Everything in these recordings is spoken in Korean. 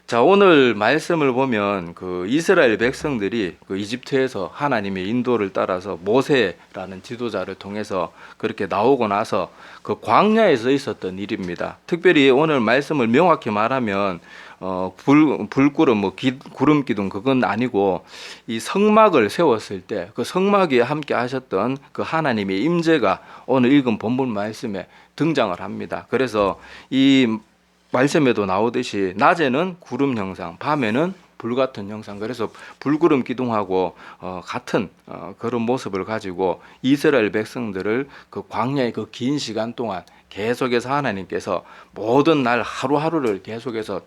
자, 오늘 말씀을 보면 그 이스라엘 백성들이 그 이집트에서 하나님의 인도를 따라서 모세라는 지도자를 통해서 그렇게 나오고 나서 그 광야에서 있었던 일입니다. 특별히 오늘 말씀을 명확히 말하면 불구름 구름 기둥 그건 아니고 이 성막을 세웠을 때 그 성막 위에 함께 하셨던 그 하나님의 임재가 오늘 읽은 본문 말씀에 등장을 합니다. 그래서 이 말씀에도 나오듯이 낮에는 구름 형상, 밤에는 불 같은 형상. 그래서 불구름 기둥하고 같은 그런 모습을 가지고 이스라엘 백성들을 그 광야의 그 긴 시간 동안 계속해서 하나님께서 모든 날 하루하루를 계속해서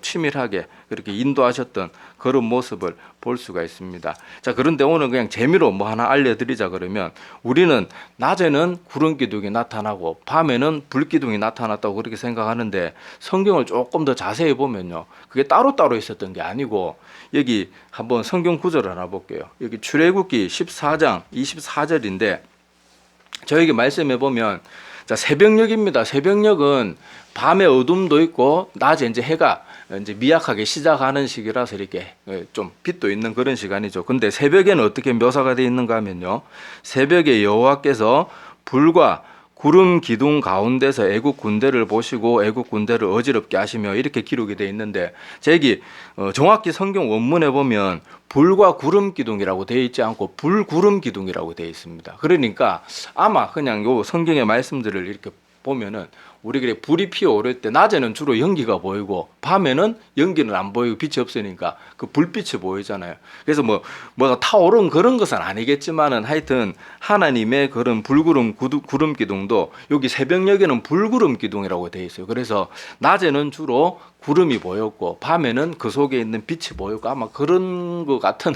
치밀하게 그렇게 인도하셨던 그런 모습을 볼 수가 있습니다. 자, 그런데 오늘 그냥 재미로 뭐 하나 알려드리자 그러면 우리는 낮에는 구름 기둥이 나타나고 밤에는 불 기둥이 나타났다고 그렇게 생각하는데 성경을 조금 더 자세히 보면요, 그게 따로따로 있었던 게 아니고 여기 한번 성경 구절을 하나 볼게요. 여기 출애굽기 14장 24절인데 저에게 말씀해 보면 자, 새벽녘입니다. 새벽녘은 밤에 어둠도 있고 낮에 이제 해가 이제 미약하게 시작하는 시기라서 이렇게 좀 빛도 있는 그런 시간이죠. 근데 새벽에는 어떻게 묘사가 되어 있는가 하면요, 새벽에 여호와께서 불과 구름 기둥 가운데서 애국 군대를 보시고 애국 군대를 어지럽게 하시며 이렇게 기록이 되어 있는데 제기 정확히 성경 원문에 보면 불과 구름 기둥이라고 되어 있지 않고 불구름 기둥이라고 되어 있습니다. 그러니까 아마 그냥 요 성경의 말씀들을 이렇게 보면은 우리가 불이 피어오를 때 낮에는 주로 연기가 보이고 밤에는 연기는 안 보이고 빛이 없으니까 그 불빛이 보이잖아요. 그래서 뭐가 타오른 그런 것은 아니겠지만은 하여튼 하나님의 그런 불구름 구름 기둥도 여기 새벽녘에는 불구름 기둥이라고 되어 있어요. 그래서 낮에는 주로 구름이 보였고 밤에는 그 속에 있는 빛이 보였고 아마 그런 것 같은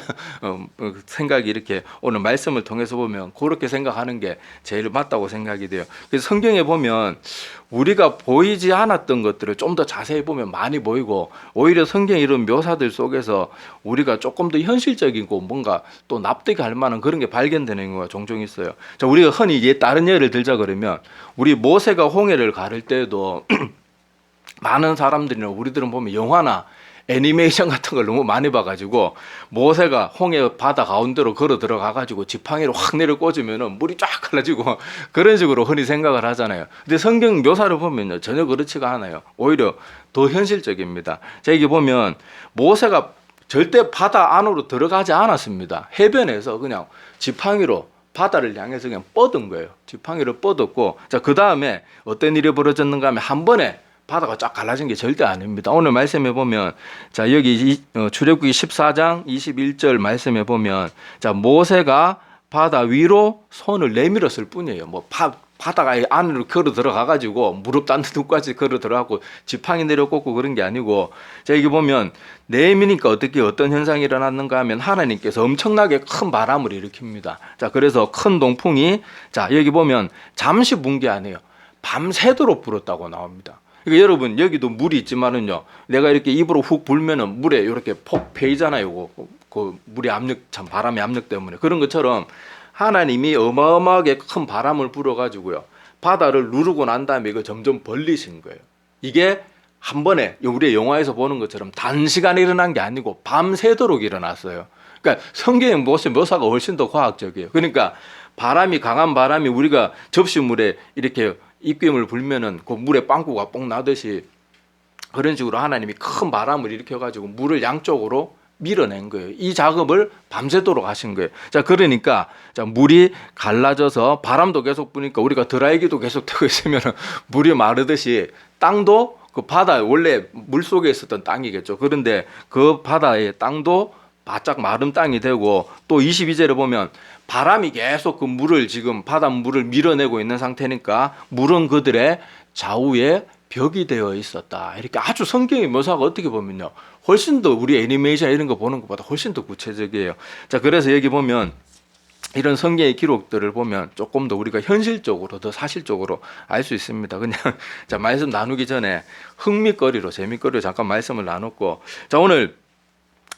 생각이 이렇게 오늘 말씀을 통해서 보면 그렇게 생각하는 게 제일 맞다고 생각이 돼요. 그래서 성경에 보면 우리가 보이지 않았던 것들을 좀 더 자세히 보면 많이 보이고 오히려 성경 이런 묘사들 속에서 우리가 조금 더 현실적이고 뭔가 또 납득할 만한 그런 게 발견되는 경우가 종종 있어요. 자, 우리가 흔히 다른 예를 들자 그러면 우리 모세가 홍해를 가를 때도 많은 사람들이나 우리들은 보면 영화나 애니메이션 같은 걸 너무 많이 봐가지고 모세가 홍해 바다 가운데로 걸어 들어가가지고 지팡이를 확 내려 꽂으면은 물이 쫙 갈라지고 그런 식으로 흔히 생각을 하잖아요. 근데 성경 묘사를 보면요, 전혀 그렇지가 않아요. 오히려 더 현실적입니다. 자, 여기 보면 모세가 절대 바다 안으로 들어가지 않았습니다. 해변에서 그냥 지팡이로 바다를 향해서 그냥 뻗은 거예요. 지팡이를 뻗었고, 자, 그 다음에 어떤 일이 벌어졌는가 하면 한 번에 바다가 쫙 갈라진 게 절대 아닙니다. 오늘 말씀해 보면 자, 여기 출애굽기 14장 21절 말씀해 보면 자, 모세가 바다 위로 손을 내밀었을 뿐이에요. 바다가 안으로 걸어 들어가 가지고 무릎 닿는데까지 걸어 들어가고 지팡이 내려 꽂고 그런 게 아니고 자, 여기 보면 내미니까 어떤 현상이 일어났는가 하면 하나님께서 엄청나게 큰 바람을 일으킵니다. 자, 그래서 큰 동풍이 자, 여기 보면 잠시 분 게 아니에요. 밤새도록 불었다고 나옵니다. 그러니까 여러분 여기도 물이 있지만은요, 내가 이렇게 입으로 훅 불면은 물에 이렇게 폭 패이잖아요. 그 물의 압력, 참 바람의 압력 때문에 그런 것처럼 하나님이 어마어마하게 큰 바람을 불어가지고요 바다를 누르고 난 다음에 이거 점점 벌리신 거예요. 이게 한 번에 우리 영화에서 보는 것처럼 단시간에 일어난 게 아니고 밤새도록 일어났어요. 그러니까 성경의 묘사가 훨씬 더 과학적이에요. 그러니까 강한 바람이 우리가 접시물에 이렇게 입김을 불면은 그 물에 빵꾸가 뽕 나듯이 그런 식으로 하나님이 큰 바람을 일으켜가지고 물을 양쪽으로 밀어낸 거예요. 이 작업을 밤새도록 하신 거예요. 자, 그러니까 자, 물이 갈라져서 바람도 계속 부니까 우리가 드라이기도 계속 되고 있으면 물이 마르듯이 땅도 그 바다 원래 물 속에 있었던 땅이겠죠. 그런데 그 바다의 땅도 바짝 마른 땅이 되고 또 22절에 보면 바람이 계속 그 물을 지금 바닷물을 밀어내고 있는 상태니까 물은 그들의 좌우에 벽이 되어 있었다. 이렇게 아주 성경의 묘사가 어떻게 보면요, 훨씬 더 우리 애니메이션 이런 거 보는 것보다 훨씬 더 구체적이에요. 자, 그래서 여기 보면 이런 성경의 기록들을 보면 조금 더 우리가 현실적으로 더 사실적으로 알 수 있습니다. 그냥 자, 말씀 나누기 전에 흥미거리로 재미거리로 잠깐 말씀을 나눴고, 자, 오늘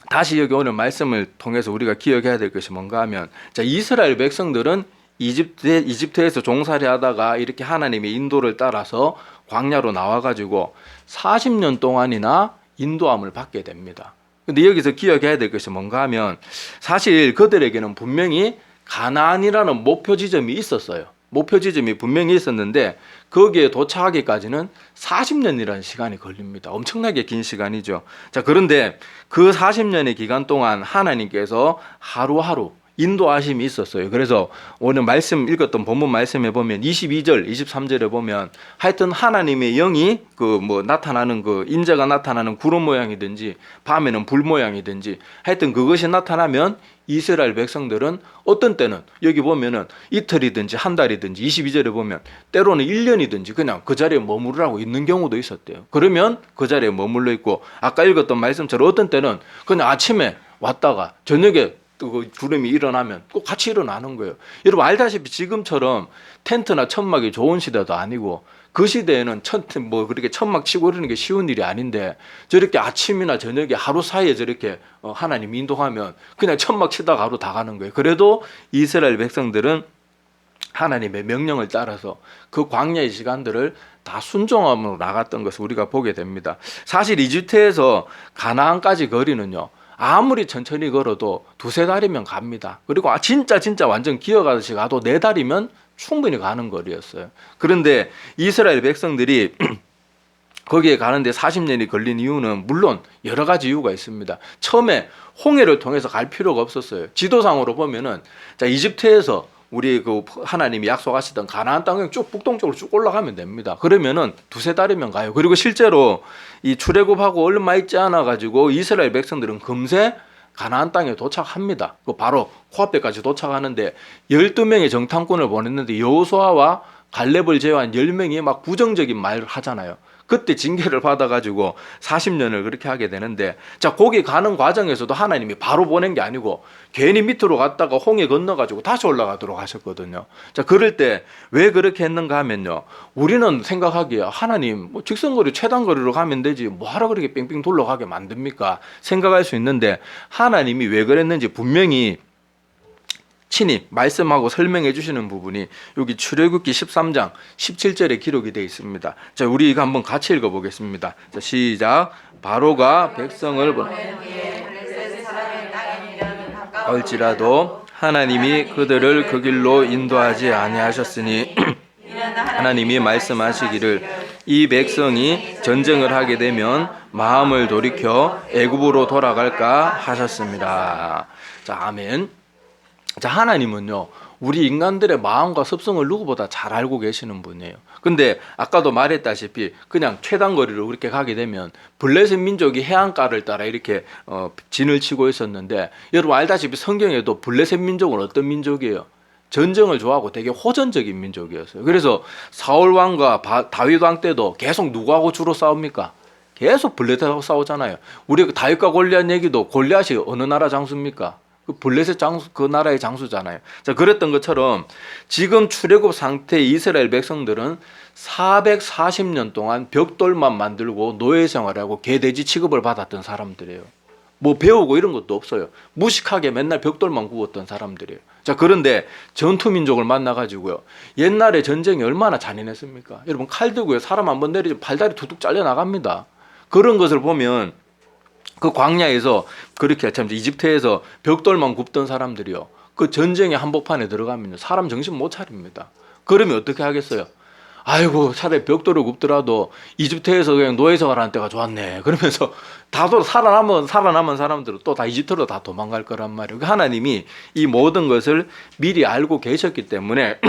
다시 여기 오늘 말씀을 통해서 우리가 기억해야 될 것이 뭔가 하면 자, 이스라엘 백성들은 이집트에서 종살이 하다가 이렇게 하나님의 인도를 따라서 광야로 나와가지고 40년 동안이나 인도함을 받게 됩니다. 근데 여기서 기억해야 될 것이 뭔가 하면 사실 그들에게는 분명히 가나안이라는 목표 지점이 있었어요. 목표 지점이 분명히 있었는데 거기에 도착하기까지는 40년이라는 시간이 걸립니다. 엄청나게 긴 시간이죠. 자, 그런데 그 40년의 기간 동안 하나님께서 하루하루 인도하심이 있었어요. 그래서 오늘 말씀 읽었던 본문 말씀에 보면 22절, 23절에 보면 하여튼 하나님의 영이 나타나는 인자가 나타나는 구름 모양이든지 밤에는 불 모양이든지 하여튼 그것이 나타나면 이스라엘 백성들은 어떤 때는 여기 보면은 이틀이든지 한 달이든지 22절에 보면 때로는 1년이든지 그냥 그 자리에 머무르라고 있는 경우도 있었대요. 그러면 그 자리에 머물러 있고 아까 읽었던 말씀처럼 어떤 때는 그냥 아침에 왔다가 저녁에 그 구름이 일어나면 꼭 같이 일어나는 거예요. 여러분 알다시피 지금처럼 텐트나 천막이 좋은 시대도 아니고 그 시대에는 그렇게 천막 치고 이러는 게 쉬운 일이 아닌데 저렇게 아침이나 저녁에 하루 사이에 저렇게 하나님 인도하면 그냥 천막 치다가 하루 다 가는 거예요. 그래도 이스라엘 백성들은 하나님의 명령을 따라서 그 광야의 시간들을 다 순종함으로 나갔던 것을 우리가 보게 됩니다. 사실 이집트에서 가나안까지 거리는요, 아무리 천천히 걸어도 2-3달이면 갑니다. 그리고 진짜 완전 기어가듯이 가도 4달이면 충분히 가는 거리였어요. 그런데 이스라엘 백성들이 거기에 가는데 40년이 걸린 이유는 물론 여러 가지 이유가 있습니다. 처음에 홍해를 통해서 갈 필요가 없었어요. 지도상으로 보면은 자, 이집트에서 우리 하나님이 약속하시던 가나안 땅에 쭉 북동쪽으로 쭉 올라가면 됩니다. 그러면은 2-3달이면 가요. 그리고 실제로 이 출애굽하고 얼마 있지 않아 가지고 이스라엘 백성들은 금세 가나안 땅에 도착합니다. 바로 코앞에까지 도착하는데 12명의 정탐꾼을 보냈는데 여호수아와 갈렙을 제외한 10명이 막 부정적인 말을 하잖아요. 그때 징계를 받아가지고 40년을 그렇게 하게 되는데, 자, 거기 가는 과정에서도 하나님이 바로 보낸 게 아니고 괜히 밑으로 갔다가 홍해 건너가지고 다시 올라가도록 하셨거든요. 자, 그럴 때 왜 그렇게 했는가 하면요, 우리는 생각하기에 하나님 직선거리 최단거리로 가면 되지 뭐하러 그렇게 뺑뺑 돌러가게 만듭니까 생각할 수 있는데, 하나님이 왜 그랬는지 분명히 친히 말씀하고 설명해 주시는 부분이 여기 출애굽기 13장 17절에 기록이 되어 있습니다. 자, 우리 이거 한번 같이 읽어보겠습니다. 자, 시작. 바로가 백성을 볼지라도 하나님이 그들을 그 길로 인도하지 아니하셨으니 하나님이 말씀하시기를 이 백성이 전쟁을 하게 되면 마음을 돌이켜 애굽으로 돌아갈까 하셨습니다. 자, 아멘. 자, 하나님은요, 우리 인간들의 마음과 습성을 누구보다 잘 알고 계시는 분이에요. 근데 아까도 말했다시피 그냥 최단거리로 그렇게 가게 되면 블레셋 민족이 해안가를 따라 이렇게 진을 치고 있었는데, 여러분 알다시피 성경에도 블레셋 민족은 어떤 민족이에요? 전쟁을 좋아하고 되게 호전적인 민족이었어요. 그래서 사울 왕과 다윗 왕 때도 계속 누구하고 주로 싸웁니까? 계속 블레셋하고 싸우잖아요. 우리 다윗과 골리앗 얘기도 골리앗이 어느 나라 장수입니까? 그 블레셋 장수, 그 나라의 장수잖아요. 자, 그랬던 것처럼 지금 출애굽 상태의 이스라엘 백성들은 440년 동안 벽돌만 만들고 노예 생활하고 개돼지 취급을 받았던 사람들이에요. 뭐 배우고 이런 것도 없어요. 무식하게 맨날 벽돌만 구웠던 사람들이에요. 자, 그런데 전투민족을 만나가지고요, 옛날에 전쟁이 얼마나 잔인했습니까? 여러분 칼 들고요, 사람 한번 내리면 발다리 툭툭 잘려나갑니다. 그런 것을 보면 그 광야에서 그렇게 참 이집트에서 벽돌만 굽던 사람들이요, 그 전쟁의 한복판에 들어가면 사람 정신 못 차립니다. 그러면 어떻게 하겠어요? 아이고, 차라리 벽돌을 굽더라도 이집트에서 그냥 노예 생활하는 때가 좋았네 그러면서 다도 살아남은 사람들은 또 다 이집트로 다 도망갈 거란 말이에요. 하나님이 이 모든 것을 미리 알고 계셨기 때문에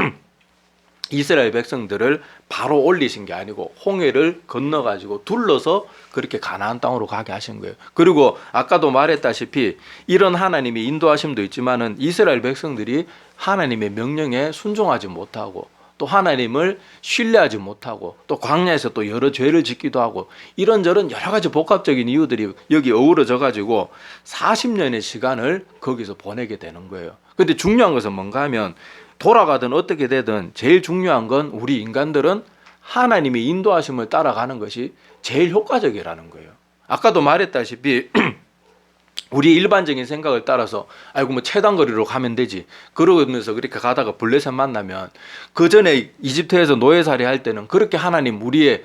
이스라엘 백성들을 바로 올리신 게 아니고 홍해를 건너가지고 둘러서 그렇게 가나안 땅으로 가게 하신 거예요. 그리고 아까도 말했다시피 이런 하나님의 인도하심도 있지만은 이스라엘 백성들이 하나님의 명령에 순종하지 못하고 또 하나님을 신뢰하지 못하고 또 광야에서 또 여러 죄를 짓기도 하고 이런저런 여러 가지 복합적인 이유들이 여기 어우러져 가지고 40년의 시간을 거기서 보내게 되는 거예요. 근데 중요한 것은 뭔가 하면 돌아가든 어떻게 되든 제일 중요한 건 우리 인간들은 하나님의 인도하심을 따라가는 것이 제일 효과적이라는 거예요. 아까도 말했다시피 우리의 일반적인 생각을 따라서 아이고 뭐 최단거리로 가면 되지 그러면서 그렇게 가다가 블레셋 만나면 그 전에 이집트에서 노예살이 할 때는 그렇게 하나님 우리의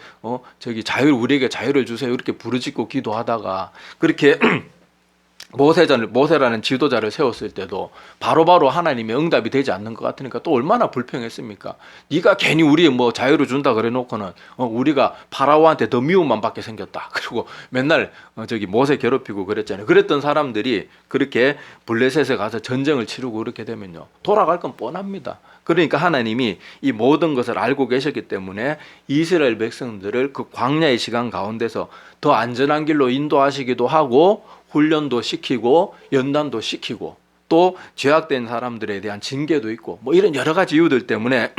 우리에게 자유를 주세요 이렇게 부르짖고 기도하다가 그렇게 모세라는 지도자를 세웠을 때도 바로바로 하나님의 응답이 되지 않는 것 같으니까 또 얼마나 불평했습니까? 네가 괜히 우리의 뭐 자유를 준다 그래 놓고는 우리가 파라오한테 더 미움만 받게 생겼다. 그리고 맨날 모세 괴롭히고 그랬잖아요. 그랬던 사람들이 그렇게 블레셋에 가서 전쟁을 치르고 그렇게 되면요. 돌아갈 건 뻔합니다. 그러니까 하나님이 이 모든 것을 알고 계셨기 때문에 이스라엘 백성들을 그 광야의 시간 가운데서 더 안전한 길로 인도하시기도 하고 훈련도 시키고 연단도 시키고 또 죄악된 사람들에 대한 징계도 있고 뭐 이런 여러 가지 이유들 때문에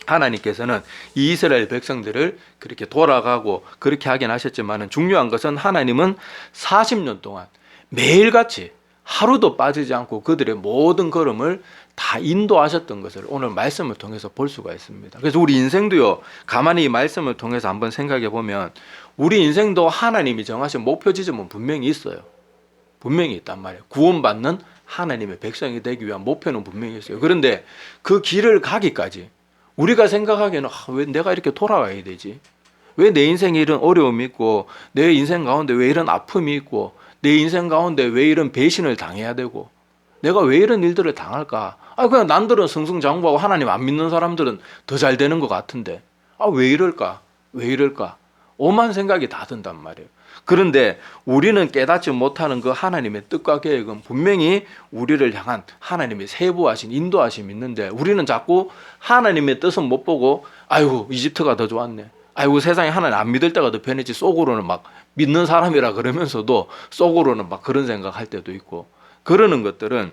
하나님께서는 이스라엘 백성들을 그렇게 돌아가고 그렇게 하긴 하셨지만 중요한 것은 하나님은 40년 동안 매일같이 하루도 빠지지 않고 그들의 모든 걸음을 다 인도하셨던 것을 오늘 말씀을 통해서 볼 수가 있습니다. 그래서 우리 인생도요, 가만히 이 말씀을 통해서 한번 생각해 보면 우리 인생도 하나님이 정하신 목표 지점은 분명히 있어요. 분명히 있단 말이에요. 구원받는 하나님의 백성이 되기 위한 목표는 분명히 있어요. 그런데 그 길을 가기까지 우리가 생각하기에는 왜 내가 이렇게 돌아가야 되지? 왜 내 인생에 이런 어려움이 있고 내 인생 가운데 왜 이런 아픔이 있고 내 인생 가운데 왜 이런 배신을 당해야 되고 내가 왜 이런 일들을 당할까? 그냥 남들은 승승장구하고 하나님 안 믿는 사람들은 더 잘 되는 것 같은데 왜 이럴까? 왜 이럴까? 오만 생각이 다 든단 말이에요. 그런데 우리는 깨닫지 못하는 그 하나님의 뜻과 계획은 분명히 우리를 향한 하나님의 세부하신 인도하심이 있는데 우리는 자꾸 하나님의 뜻은 못 보고 아이고 이집트가 더 좋았네. 아이고 세상에 하나님 안 믿을 때가 더 편했지. 속으로는 막 믿는 사람이라 그러면서도 속으로는 막 그런 생각할 때도 있고 그러는 것들은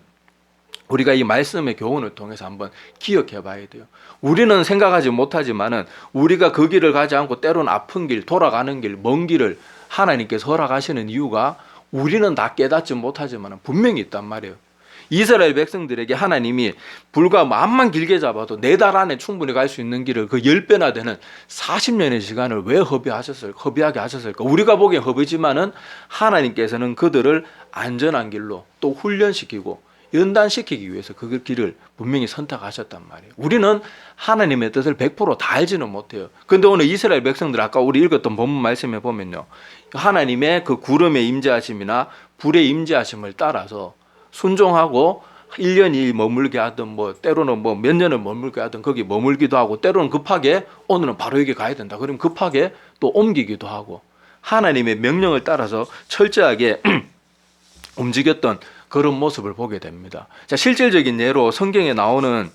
우리가 이 말씀의 교훈을 통해서 한번 기억해 봐야 돼요. 우리는 생각하지 못하지만은 우리가 그 길을 가지 않고 때로는 아픈 길, 돌아가는 길, 먼 길을 하나님께서 허락하시는 이유가 우리는 다 깨닫지 못하지만 분명히 있단 말이에요. 이스라엘 백성들에게 하나님이 불과 마음만 길게 잡아도 4달 안에 충분히 갈 수 있는 길을 그 10배나 되는 40년의 시간을 왜 허비하게 하셨을까? 우리가 보기엔 허비지만은 하나님께서는 그들을 안전한 길로 또 훈련시키고 연단시키기 위해서 그 길을 분명히 선택하셨단 말이에요. 우리는 하나님의 뜻을 100%다 알지는 못해요. 그런데 오늘 이스라엘 백성들 아까 우리 읽었던 본문 말씀에 보면요. 하나님의 그 구름의 임재하심이나 불의 임재하심을 따라서 순종하고 1년 2일 머물게 하든 때로는 몇 년을 머물게 하든 거기 머물기도 하고 때로는 급하게 오늘은 바로 여기 가야 된다. 그러면 급하게 또 옮기기도 하고 하나님의 명령을 따라서 철저하게 움직였던 그런 모습을 보게 됩니다. 자, 실질적인 예로 성경에 나오는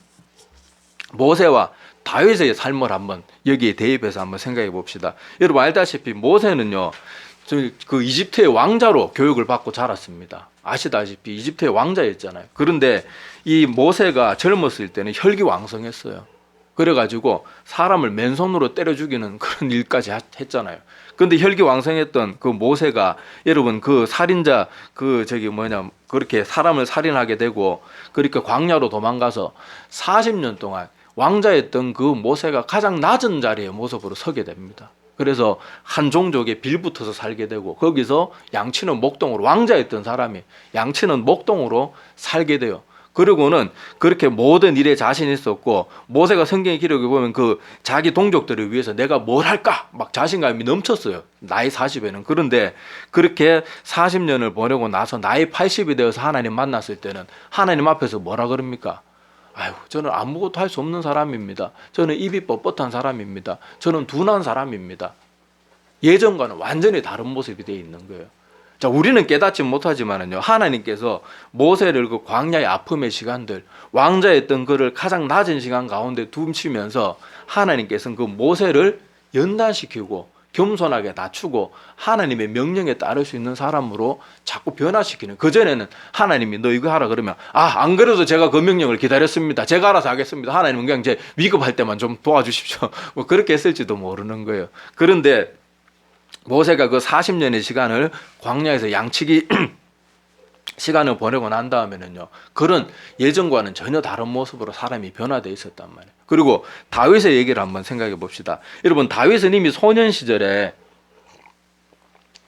모세와 다윗의 삶을 한번 여기에 대입해서 한번 생각해 봅시다. 여러분 알다시피 모세는요, 그 이집트의 왕자로 교육을 받고 자랐습니다. 아시다시피 이집트의 왕자였잖아요. 그런데 이 모세가 젊었을 때는 혈기왕성했어요. 그래가지고 사람을 맨손으로 때려 죽이는 그런 일까지 했잖아요. 그런데 혈기왕성했던 그 모세가 여러분 그 살인자 그렇게 사람을 살인하게 되고 그러니까 광야로 도망가서 40년 동안 왕자였던 그 모세가 가장 낮은 자리의 모습으로 서게 됩니다. 그래서 한 종족에 빌붙어서 살게 되고 거기서 양치는 목동으로 왕자였던 사람이 양치는 목동으로 살게 돼요. 그리고는 그렇게 모든 일에 자신 있었고 모세가 성경의 기록에 보면 그 자기 동족들을 위해서 내가 뭘 할까 막 자신감이 넘쳤어요. 나이 40에는. 그런데 그렇게 40년을 보내고 나서 나이 80이 되어서 하나님 만났을 때는 하나님 앞에서 뭐라 그럽니까? 아유, 저는 아무것도 할 수 없는 사람입니다. 저는 입이 뻣뻣한 사람입니다. 저는 둔한 사람입니다. 예전과는 완전히 다른 모습이 되어 있는 거예요. 자, 우리는 깨닫지 못하지만은요, 하나님께서 모세를 그 광야의 아픔의 시간들, 왕자였던 그를 가장 낮은 시간 가운데 둠치면서 하나님께서는 그 모세를 연단시키고 겸손하게 낮추고 하나님의 명령에 따를 수 있는 사람으로 자꾸 변화시키는. 그전에는 하나님이 너 이거 하라 그러면 안 그래도 제가 그 명령을 기다렸습니다. 제가 알아서 하겠습니다. 하나님은 그냥 제 위급할 때만 좀 도와주십시오. 뭐 그렇게 했을지도 모르는 거예요. 그런데 모세가 그 40년의 시간을 광야에서 양치기 시간을 보내고 난 다음에는요, 그런 예전과는 전혀 다른 모습으로 사람이 변화되어 있었단 말이에요. 그리고 다윗의 얘기를 한번 생각해 봅시다. 여러분, 다윗은 이미 소년 시절에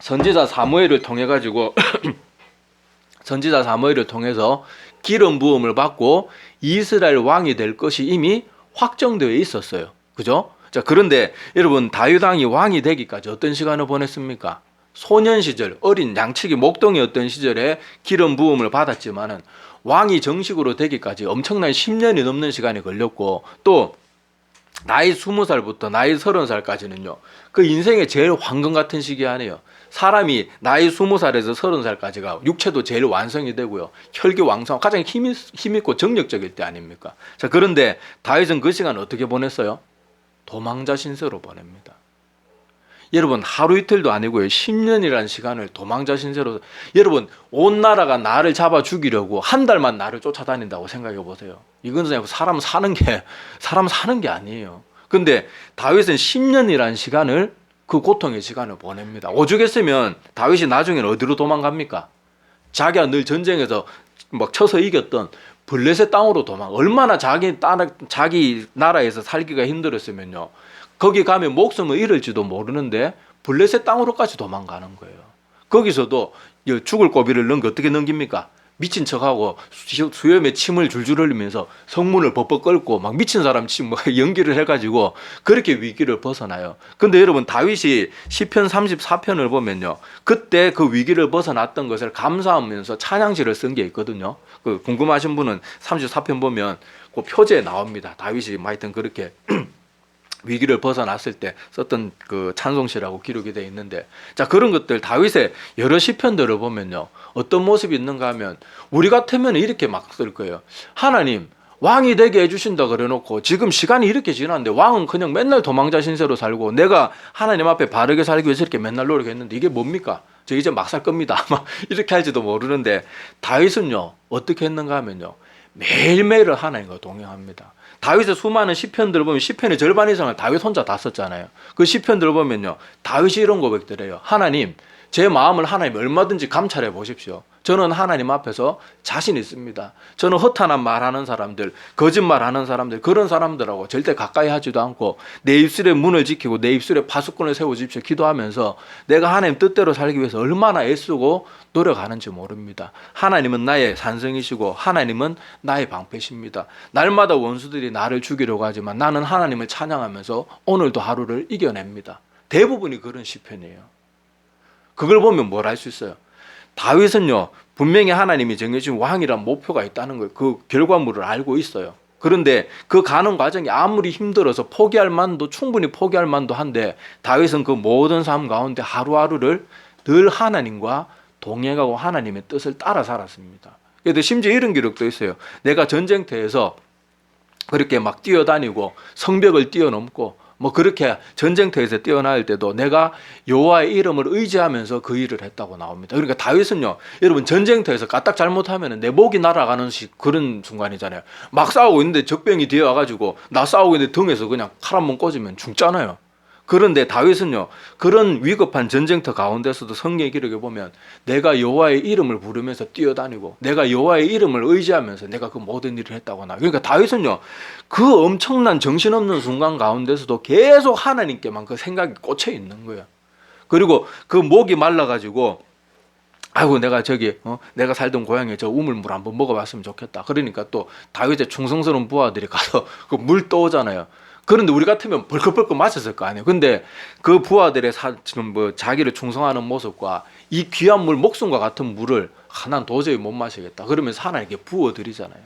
선지자 사무엘을 통해 가지고 선지자 사무엘을 통해서 기름 부음을 받고 이스라엘 왕이 될 것이 이미 확정되어 있었어요. 그죠? 자, 그런데 여러분, 다윗 왕이 왕이 되기까지 어떤 시간을 보냈습니까? 소년 시절, 어린 양치기 목동이었던 시절에 기름 부음을 받았지만은 왕이 정식으로 되기까지 엄청난 10년이 넘는 시간이 걸렸고, 또 나이 20살부터 나이 30살까지는요, 그 인생의 제일 황금 같은 시기 아니에요. 사람이 나이 20살에서 30살까지가 육체도 제일 완성이 되고요, 혈기왕성, 가장 힘있고 정력적일 때 아닙니까? 자, 그런데 다윗은 그 시간 어떻게 보냈어요? 도망자 신세로 보냅니다. 여러분, 하루 이틀도 아니고요, 10년이라는 시간을 도망자 신세로. 여러분, 온 나라가 나를 잡아 죽이려고 한 달만 나를 쫓아다닌다고 생각해 보세요. 이건 그냥 사람 사는 게 아니에요. 근데 다윗은 10년이라는 시간을, 그 고통의 시간을 보냅니다. 오죽했으면 다윗이 나중에는 어디로 도망갑니까? 자기가 늘 전쟁에서 막 쳐서 이겼던 블레셋 땅으로 얼마나 자기 나라에서 살기가 힘들었으면요, 거기 가면 목숨을 잃을지도 모르는데 블레셋 땅으로까지 도망가는 거예요. 거기서도 죽을 고비를 넘겨 어떻게 넘깁니까? 미친 척하고 수염에 침을 줄줄 흘리면서 성문을 벅벅 끓고 막 미친 사람 연기를 해가지고 그렇게 위기를 벗어나요. 근데 여러분, 다윗이 시편 34편을 보면요, 그때 그 위기를 벗어났던 것을 감사하면서 찬양시를 쓴 게 있거든요. 그 궁금하신 분은 34편 보면 그 표제에 나옵니다. 다윗이 하여튼 그렇게 위기를 벗어났을 때 썼던 그 찬송시라고 기록이 되어 있는데, 자, 그런 것들 다윗의 여러 시편들을 보면요, 어떤 모습이 있는가 하면 우리 같으면 이렇게 막 쓸 거예요. 하나님, 왕이 되게 해주신다 그래놓고 지금 시간이 이렇게 지났는데 왕은 그냥 맨날 도망자 신세로 살고 내가 하나님 앞에 바르게 살기 위해서 이렇게 맨날 노력했는데 이게 뭡니까? 저 이제 막 살 겁니다. 막 이렇게 할지도 모르는데, 다윗은요 어떻게 했는가 하면요, 매일매일 하나님과 동행합니다. 다윗의 수많은 시편들을 보면 시편의 절반 이상을 다윗 혼자 다 썼잖아요. 그 시편들을 보면요, 다윗이 이런 고백들을 해요. 하나님, 제 마음을 하나님 얼마든지 감찰해 보십시오. 저는 하나님 앞에서 자신 있습니다. 저는 허탄한 말하는 사람들, 거짓말하는 사람들, 그런 사람들하고 절대 가까이 하지도 않고 내 입술의 문을 지키고 내 입술에 파수꾼을 세워주십시오 기도하면서 내가 하나님 뜻대로 살기 위해서 얼마나 애쓰고 노력하는지 모릅니다. 하나님은 나의 산성이시고 하나님은 나의 방패십니다. 날마다 원수들이 나를 죽이려고 하지만 나는 하나님을 찬양하면서 오늘도 하루를 이겨냅니다. 대부분이 그런 시편이에요. 그걸 보면 뭘 할 수 있어요? 다윗은요, 분명히 하나님이 정해준 왕이란 목표가 있다는 걸, 그 결과물을 알고 있어요. 그런데 그 가는 과정이 아무리 힘들어서 충분히 포기할 만도 한데, 다윗은 그 모든 삶 가운데 하루하루를 늘 하나님과 동행하고 하나님의 뜻을 따라 살았습니다. 그런데 심지어 이런 기록도 있어요. 내가 전쟁터에서 그렇게 막 뛰어다니고 성벽을 뛰어넘고 뭐 그렇게 전쟁터에서 뛰어날 때도 내가 여호와의 이름을 의지하면서 그 일을 했다고 나옵니다. 그러니까 다윗은요, 여러분, 전쟁터에서 까딱 잘못하면 내 목이 날아가는 그런 순간이잖아요. 막 싸우고 있는데 적병이 뒤에 와가지고 나 싸우고 있는데 등에서 그냥 칼 한 번 꽂으면 죽잖아요. 그런데 다윗은요, 그런 위급한 전쟁터 가운데서도 성경 기록에 보면 내가 여호와의 이름을 부르면서 뛰어다니고 내가 여호와의 이름을 의지하면서 내가 그 모든 일을 했다고 나. 그러니까 다윗은요, 그 엄청난 정신없는 순간 가운데서도 계속 하나님께만 그 생각이 꽂혀 있는 거예요. 그리고 그 목이 말라가지고 아이고 내가 내가 살던 고향에 저 우물물 한번 먹어봤으면 좋겠다. 그러니까 또 다윗의 충성스러운 부하들이 가서 그 물 떠오잖아요. 그런데 우리 같으면 벌컥벌컥 마셨을 거 아니에요. 근데 그 부하들의 자기를 충성하는 모습과 이 귀한 물, 목숨과 같은 물을 난 도저히 못 마시겠다 그러면서 하나님께 부어드리잖아요.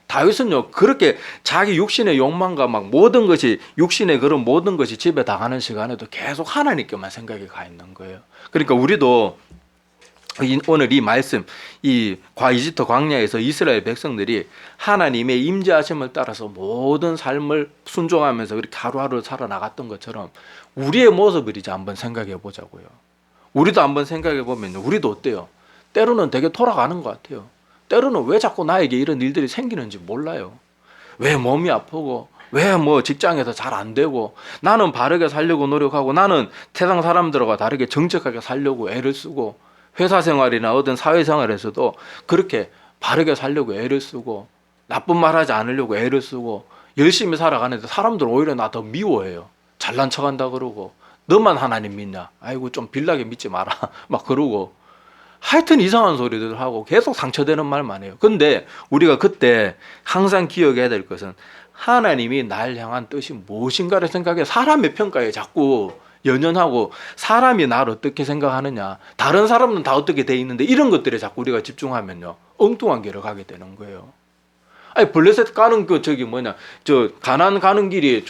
다윗은요, 그렇게 자기 육신의 욕망과 막 모든 것이, 육신의 그런 모든 것이 집에 당하는 시간에도 계속 하나님께만 생각이 가 있는 거예요. 그러니까 우리도 오늘 이 말씀, 이 이집트 광야에서 이스라엘 백성들이 하나님의 임재하심을 따라서 모든 삶을 순종하면서 그렇게 하루하루 살아나갔던 것처럼 우리의 모습을 이제 한번 생각해 보자고요. 우리도 한번 생각해 보면 우리도 어때요? 때로는 되게 돌아가는 것 같아요. 때로는 왜 자꾸 나에게 이런 일들이 생기는지 몰라요. 왜 몸이 아프고 왜 직장에서 잘 안 되고, 나는 바르게 살려고 노력하고 나는 세상 사람들과 다르게 정직하게 살려고 애를 쓰고, 회사 생활이나 어떤 사회 생활에서도 그렇게 바르게 살려고 애를 쓰고 나쁜 말 하지 않으려고 애를 쓰고 열심히 살아가는데 사람들 오히려 나 더 미워해요. 잘난 척한다 그러고, 너만 하나님 믿냐? 아이고 좀 빌라게 믿지 마라 막 그러고, 하여튼 이상한 소리들 하고 계속 상처되는 말만 해요. 근데 우리가 그때 항상 기억해야 될 것은 하나님이 날 향한 뜻이 무엇인가를 생각해. 사람의 평가에 자꾸 연연하고 사람이 나를 어떻게 생각하느냐, 다른 사람은 다 어떻게 돼 있는데 이런 것들에 자꾸 우리가 집중하면요 엉뚱한 길을 가게 되는 거예요. 아니 블레셋 가는 저 가나안 가는 길이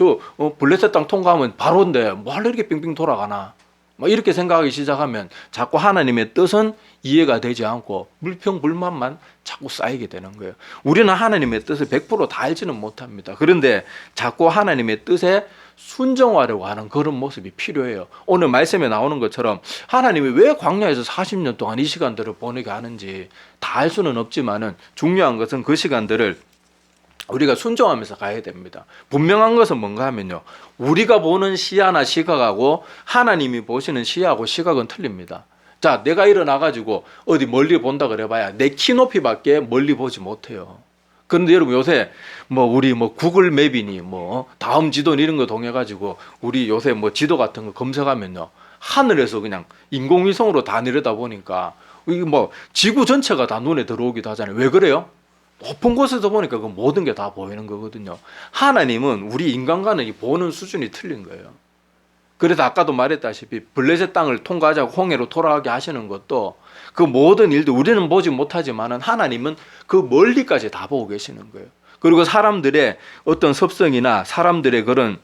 블레셋 땅 통과하면 바로인데 뭐 이렇게 빙빙 돌아가나, 뭐 이렇게 생각하기 시작하면 자꾸 하나님의 뜻은 이해가 되지 않고 불평불만만 자꾸 쌓이게 되는 거예요. 우리는 하나님의 뜻을 100% 다 알지는 못합니다. 그런데 자꾸 하나님의 뜻에 순종하려고 하는 그런 모습이 필요해요. 오늘 말씀에 나오는 것처럼 하나님이 왜 광야에서 40년 동안 이 시간들을 보내게 하는지 다 알 수는 없지만은 중요한 것은 그 시간들을 우리가 순종하면서 가야 됩니다. 분명한 것은 뭔가 하면요, 우리가 보는 시야나 시각하고 하나님이 보시는 시야하고 시각은 틀립니다. 자, 내가 일어나가지고 어디 멀리 본다 그래봐야 내 키 높이밖에 멀리 보지 못해요. 그런데 여러분 요새 우리 구글 맵이니 다음 지도니 이런 거 통해가지고 우리 요새 지도 같은 거 검색하면요, 하늘에서 그냥 인공위성으로 다 내려다 보니까 이게 지구 전체가 다 눈에 들어오기도 하잖아요. 왜 그래요? 높은 곳에서 보니까 그 모든 게 다 보이는 거거든요. 하나님은 우리 인간과는 이 보는 수준이 틀린 거예요. 그래서 아까도 말했다시피 블레셋 땅을 통과하자고 홍해로 돌아가게 하시는 것도 그 모든 일도 우리는 보지 못하지만은 하나님은 그 멀리까지 다 보고 계시는 거예요. 그리고 사람들의 어떤 습성이나 사람들의 그런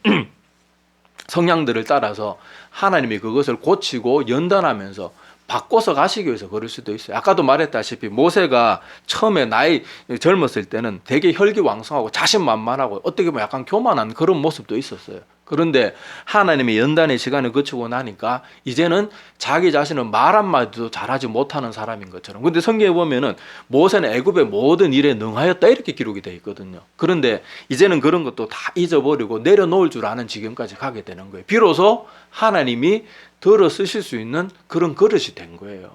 성향들을 따라서 하나님이 그것을 고치고 연단하면서 바꿔서 가시기 위해서 그럴 수도 있어요. 아까도 말했다시피 모세가 처음에 나이 젊었을 때는 되게 혈기왕성하고 자신만만하고 어떻게 보면 약간 교만한 그런 모습도 있었어요. 그런데 하나님의 연단의 시간을 거치고 나니까 이제는 자기 자신은 말 한마디도 잘하지 못하는 사람인 것처럼. 근데 성경에 보면은 모세는 애굽의 모든 일에 능하였다 이렇게 기록이 되어 있거든요. 그런데 이제는 그런 것도 다 잊어버리고 내려놓을 줄 아는 지경까지 가게 되는 거예요. 비로소 하나님이 들어 쓰실 수 있는 그런 그릇이 된 거예요.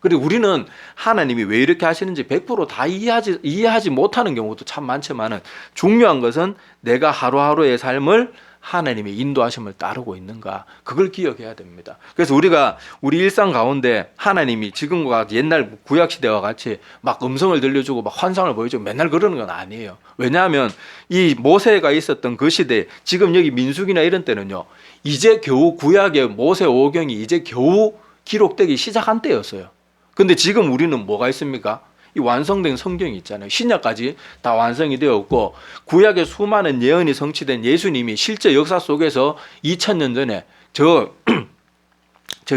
그리고 우리는 하나님이 왜 이렇게 하시는지 100%다 이해하지 못하는 경우도 참 많지만은 중요한 것은 내가 하루하루의 삶을 하나님의 인도하심을 따르고 있는가, 그걸 기억해야 됩니다. 그래서 우리가 우리 일상 가운데 하나님이 지금과 옛날 구약시대와 같이 막 음성을 들려주고 막 환상을 보여주고 맨날 그러는 건 아니에요. 왜냐하면 이 모세가 있었던 그 시대, 지금 여기 민수기나 이런 때는요, 이제 겨우 구약의 모세 오경이 이제 겨우 기록되기 시작한 때였어요. 근데 지금 우리는 뭐가 있습니까? 이 완성된 성경이 있잖아요. 신약까지 다 완성이 되었고 구약의 수많은 예언이 성취된 예수님이 실제 역사 속에서 2000년 전에 저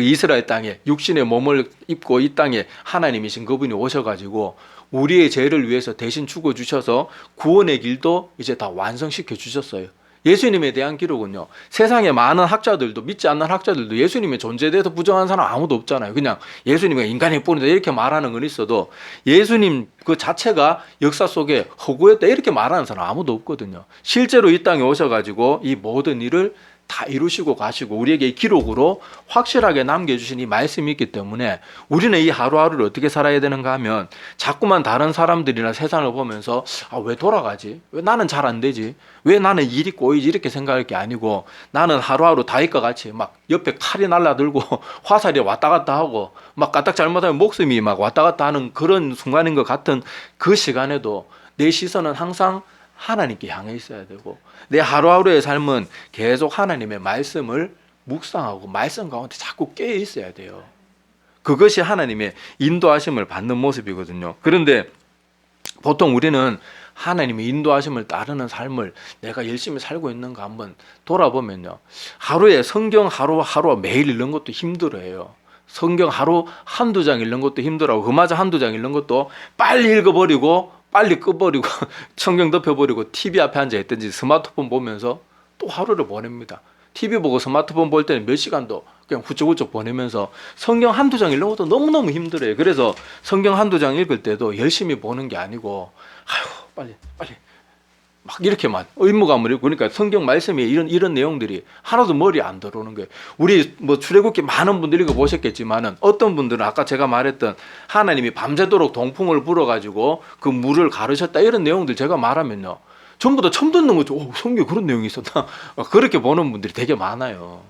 이스라엘 땅에 육신의 몸을 입고 이 땅에 하나님이신 그분이 오셔가지고 우리의 죄를 위해서 대신 죽어주셔서 구원의 길도 이제 다 완성시켜 주셨어요. 예수님에 대한 기록은요, 세상에 많은 학자들도, 믿지 않는 학자들도 예수님의 존재에 대해서 부정하는 사람 아무도 없잖아요. 그냥 예수님이 인간의 뿌리다 이렇게 말하는 건 있어도 예수님 그 자체가 역사 속에 허구였다 이렇게 말하는 사람 아무도 없거든요. 실제로 이 땅에 오셔가지고 이 모든 일을 다 이루시고 가시고 우리에게 기록으로 확실하게 남겨주신 이 말씀이 있기 때문에 우리는 이 하루하루를 어떻게 살아야 되는가 하면 자꾸만 다른 사람들이나 세상을 보면서 왜 돌아가지? 왜 나는 잘 안 되지? 왜 나는 일이 꼬이지? 이렇게 생각할 게 아니고 나는 하루하루 다윗과 같이 막 옆에 칼이 날라들고 화살이 왔다 갔다 하고 막 까딱 잘못하면 목숨이 막 왔다 갔다 하는 그런 순간인 것 같은 그 시간에도 내 시선은 항상 하나님께 향해 있어야 되고 내 하루하루의 삶은 계속 하나님의 말씀을 묵상하고 말씀 가운데 자꾸 깨어 있어야 돼요. 그것이 하나님의 인도하심을 받는 모습이거든요. 그런데 보통 우리는 하나님의 인도하심을 따르는 삶을 내가 열심히 살고 있는가 한번 돌아보면요, 하루에 성경 하루 매일 읽는 것도 힘들어요. 성경 하루 한두 장 읽는 것도 힘들어하고 그마저 한두 장 읽는 것도 빨리 읽어버리고 빨리 꺼버리고 성경 덮여버리고 TV 앞에 앉아있든지 스마트폰 보면서 또 하루를 보냅니다. TV 보고 스마트폰 볼 때는 몇 시간도 그냥 후쩍후쩍 보내면서 성경 한두 장 읽는 것도 너무너무 힘들어요. 그래서 성경 한두 장 읽을 때도 열심히 보는 게 아니고 빨리 막 이렇게만 의무감을 읽고, 그러니까 성경 말씀에 이런 내용들이 하나도 머리에 안 들어오는 거예요. 우리 출애굽기 많은 분들이 읽어보셨겠지만은 어떤 분들은 아까 제가 말했던 하나님이 밤새도록 동풍을 불어가지고 그 물을 가르셨다 이런 내용들 제가 말하면요, 전부 다 처음 듣는 거죠. 성경에 그런 내용이 있었나? 그렇게 보는 분들이 되게 많아요.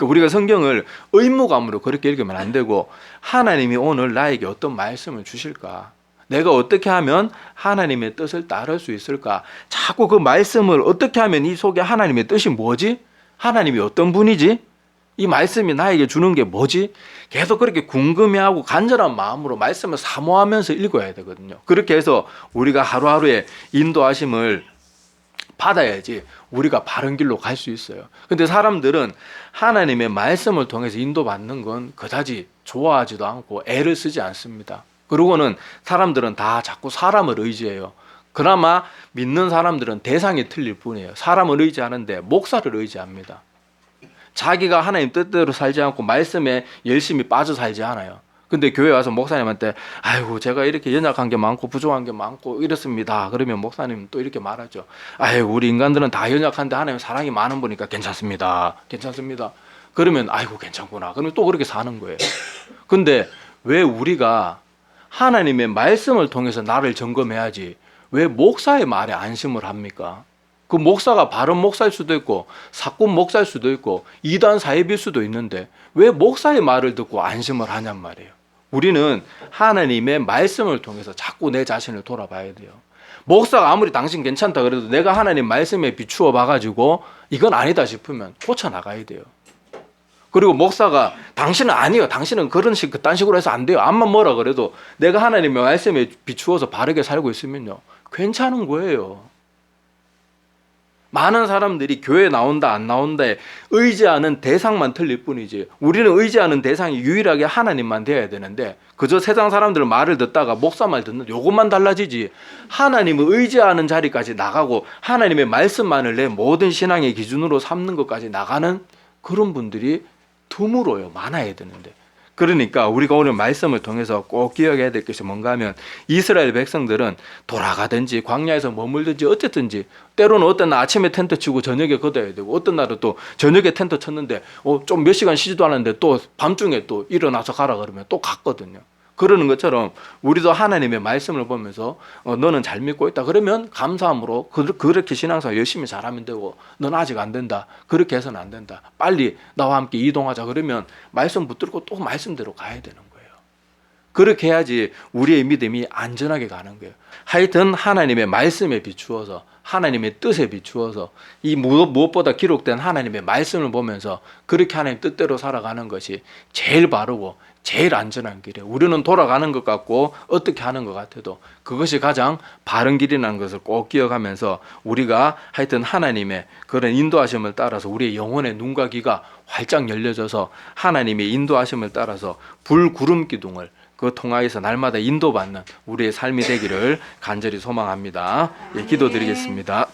우리가 성경을 의무감으로 그렇게 읽으면 안 되고 하나님이 오늘 나에게 어떤 말씀을 주실까? 내가 어떻게 하면 하나님의 뜻을 따를 수 있을까? 자꾸 그 말씀을 어떻게 하면 이 속에 하나님의 뜻이 뭐지? 하나님이 어떤 분이지? 이 말씀이 나에게 주는 게 뭐지? 계속 그렇게 궁금해하고 간절한 마음으로 말씀을 사모하면서 읽어야 되거든요. 그렇게 해서 우리가 하루하루의 인도하심을 받아야지 우리가 바른 길로 갈 수 있어요. 근데 사람들은 하나님의 말씀을 통해서 인도받는 건 그다지 좋아하지도 않고 애를 쓰지 않습니다. 그러고는 사람들은 다 자꾸 사람을 의지해요. 그나마 믿는 사람들은 대상이 틀릴 뿐이에요. 사람을 의지하는데 목사를 의지합니다. 자기가 하나님 뜻대로 살지 않고 말씀에 열심히 빠져 살지 않아요. 근데 교회 와서 목사님한테 아이고 제가 이렇게 연약한 게 많고 부족한 게 많고 이렇습니다. 그러면 목사님 또 이렇게 말하죠. 아이고 우리 인간들은 다 연약한데 하나님 사랑이 많은 분이니까 괜찮습니다. 괜찮습니다. 그러면 아이고 괜찮구나. 그러면 또 그렇게 사는 거예요. 근데 왜 우리가 하나님의 말씀을 통해서 나를 점검해야지 왜 목사의 말에 안심을 합니까? 그 목사가 바른 목사일 수도 있고 사꾼 목사일 수도 있고 이단 사입일 수도 있는데 왜 목사의 말을 듣고 안심을 하냔 말이에요. 우리는 하나님의 말씀을 통해서 자꾸 내 자신을 돌아봐야 돼요. 목사가 아무리 당신 괜찮다 그래도 내가 하나님 말씀에 비추어 봐가지고 이건 아니다 싶으면 고쳐나가야 돼요. 그리고 목사가 당신은 아니에요. 당신은 그런 그딴 식으로 해서 안 돼요. 암만 뭐라 그래도 내가 하나님의 말씀에 비추어서 바르게 살고 있으면요. 괜찮은 거예요. 많은 사람들이 교회 나온다 안 나온다에 의지하는 대상만 틀릴 뿐이지 우리는 의지하는 대상이 유일하게 하나님만 되어야 되는데 그저 세상 사람들 말을 듣다가 목사 말 듣는 요것만 달라지지 하나님을 의지하는 자리까지 나가고 하나님의 말씀만을 내 모든 신앙의 기준으로 삼는 것까지 나가는 그런 분들이 드물어요. 많아야 되는데. 그러니까 우리가 오늘 말씀을 통해서 꼭 기억해야 될 것이 뭔가 하면 이스라엘 백성들은 돌아가든지 광야에서 머물든지 어쨌든지 때로는 어떤 날 아침에 텐트 치고 저녁에 걷어야 되고 어떤 날은 또 저녁에 텐트 쳤는데 좀 몇 시간 쉬지도 않았는데 또 밤중에 또 일어나서 가라 그러면 또 갔거든요. 그러는 것처럼 우리도 하나님의 말씀을 보면서 너는 잘 믿고 있다 그러면 감사함으로 그렇게 신앙생활 열심히 잘하면 되고 넌 아직 안 된다 그렇게 해서는 안 된다 빨리 나와 함께 이동하자 그러면 말씀 붙들고 또 말씀대로 가야 되는 거예요. 그렇게 해야지 우리의 믿음이 안전하게 가는 거예요. 하여튼 하나님의 말씀에 비추어서 하나님의 뜻에 비추어서 이 무엇보다 기록된 하나님의 말씀을 보면서 그렇게 하나님 뜻대로 살아가는 것이 제일 바르고 제일 안전한 길이에요. 우리는 돌아가는 것 같고 어떻게 하는 것 같아도 그것이 가장 바른 길이라는 것을 꼭 기억하면서 우리가 하여튼 하나님의 그런 인도하심을 따라서 우리의 영혼의 눈과 귀가 활짝 열려져서 하나님의 인도하심을 따라서 불구름 기둥을 그 통하여서 날마다 인도받는 우리의 삶이 되기를 간절히 소망합니다. 예, 기도드리겠습니다.